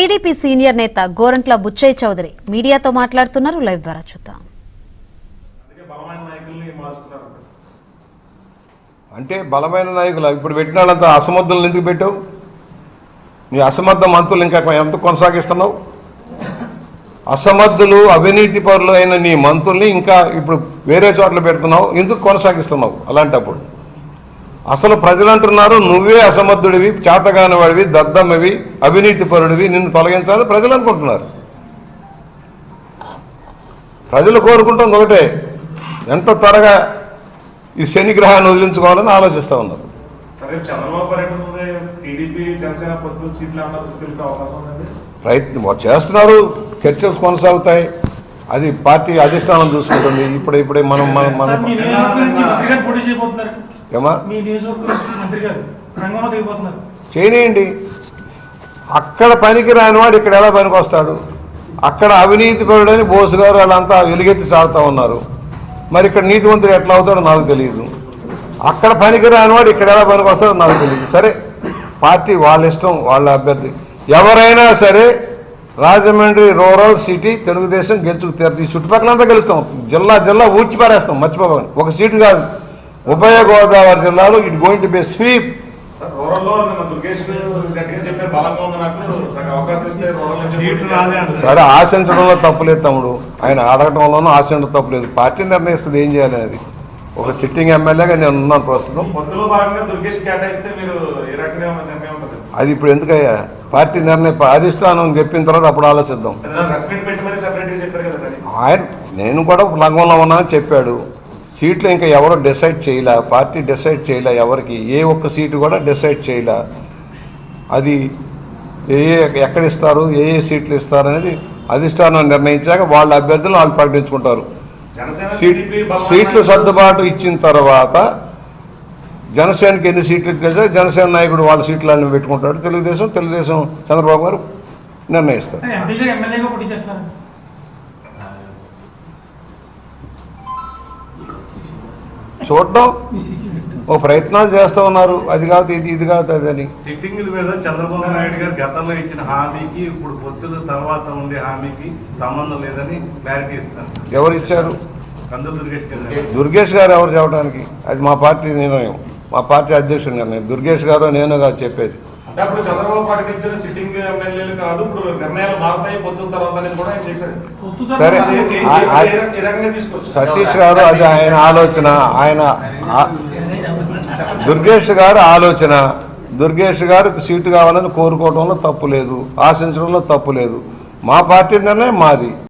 TDP senior నేత గోరంట్ల బుచ్చయ్య చౌదరి మీడియాతో మాట్లాడుతున్నారు. లైవ్ ద్వారా చూద్దాం. అంటే బలమైన నాయకులు ఇప్పుడు పెట్టిన వాళ్ళంతా అసమర్థులను ఎందుకు పెట్టావు? నీ అసమర్థ మంత్రులు ఇంకా ఎంత కొనసాగిస్తున్నావు? అసమర్థులు అవినీతి పరులు అయిన నీ మంత్రుల్ని ఇంకా ఇప్పుడు వేరే చోట్ల పెడుతున్నావు, ఎందుకు కొనసాగిస్తున్నావు? అలాంటప్పుడు అసలు ప్రజలు అంటున్నారు నువ్వే అసమర్థుడివి, చేతగాని వాడివి, దద్దమ్మవి, అవినీతి పరుడివి, నిన్ను తొలగించాలని ప్రజలు అనుకుంటున్నారు. ప్రజలు కోరుకుంటుంది ఒకటే, ఎంత త్వరగా ఈ శనిగ్రహాన్ని వదిలించుకోవాలని ఆలోచిస్తూ ఉన్నారు. ప్రయత్నం చేస్తున్నారు, చర్చలు కొనసాగుతాయి, అది పార్టీ అధిష్టానం చూసుకుంటుంది. ఇప్పుడే మనం ఏమా చేయనియండి. అక్కడ పనికి రానివాడు ఇక్కడ ఎలా పనికి వస్తాడు? అక్కడ అవినీతి పరుడని బోసు గారు వాళ్ళంతా వెలుగెత్తి సాగుతూ ఉన్నారు. మరి ఇక్కడ నీతివంతుడు ఎట్లా అవుతాడో నాకు తెలియదు. అక్కడ పనికి రానివాడు ఇక్కడ ఎలా పనికి వస్తాడో నాకు తెలియదు. సరే, పార్టీ వాళ్ళ ఇష్టం, వాళ్ళ అభ్యర్థి. ఎవరైనా సరే రాజమండ్రి రూరల్ సిటీ తెలుగుదేశం గెలుచుకు తీరుతుంది. ఈ చుట్టుపక్కలంతా గెలుస్తాం, జిల్లా ఊడ్చి పారేస్తాం, మర్చిపోకండి. ఒక సీటు కాదు, ఉభయ గోదావరి జిల్లాలో it going to be sweep. సరే, ఆశించడంలో తప్పులేదు తమ్ముడు, ఆయన అడగటంలోనూ ఆశించడం తప్పులేదు. పార్టీ నిర్ణయిస్తుంది ఏం చేయాలి అనేది. ఒక సిట్టింగ్ ఎమ్మెల్యేగా నేను ఉన్నాను ప్రస్తుతం. అది ఇప్పుడు ఎందుకయ్యా? పార్టీ నిర్ణయం అధిష్టానం చెప్పిన తర్వాత అప్పుడు ఆలోచిద్దాం. ఆయన నేను కూడా లంఘంలో ఉన్నానని చెప్పాడు. సీట్లు ఇంకా ఎవరో డిసైడ్ చేయలే, పార్టీ డిసైడ్ చేయలే, ఎవరికి ఏ ఒక్క సీటు కూడా డిసైడ్ చేయలే. అది ఎక్కడ ఇస్తారు, ఏ సీట్లు ఇస్తారు అనేది అధిష్టానం నిర్ణయించాక వాళ్ళ అభ్యర్థులు వాళ్ళు ప్రకటించుకుంటారు. సీట్లు సర్దుబాటు ఇచ్చిన తర్వాత జనసేనకి ఎన్ని సీట్లు తెలిసా జనసేన నాయకుడు వాళ్ళ సీట్లన్నీ పెట్టుకుంటాడు. తెలుగుదేశం చంద్రబాబు గారు నిర్ణయిస్తారు. చూద్దాం, ఓ ప్రయత్నాలు చేస్తూ ఉన్నారు. అది కాదు ఇది కాదు అదని. సిట్టింగ్ల మీద చంద్రబాబు నాయుడు గారు గతంలో ఇచ్చిన హామీకి ఇప్పుడు పొత్తుల తర్వాత ఉండే హామీకి సంబంధం లేదని క్లారిటీ ఇస్తారు. ఎవరు ఇచ్చారు? కందులు దుర్గేష్ గారు ఎవరు చెప్పడానికి? అది మా పార్టీ నిర్ణయం, మా పార్టీ అధ్యక్షుడి నిర్ణయం. దుర్గేష్ గారు నేను కాదు చెప్పేది. అప్పుడు చంద్రబాబు పార్టీకి ఇచ్చిన సిట్టింగ్ ఎమ్మెల్యేలు కాదు, ఇప్పుడు నిర్ణయాలు మారుతాయి పొత్తుల తర్వాత అనేది కూడా ఆయన చేశారు. సరే, సతీష్ గారు అది ఆయన ఆలోచన, ఆయన దుర్గేష్ గారు ఆలోచన. దుర్గేష్ గారికి సీటు కావాలని కోరుకోవడంలో తప్పు లేదు, ఆశించడంలో తప్పు లేదు. మా పార్టీ నిర్ణయం మాది.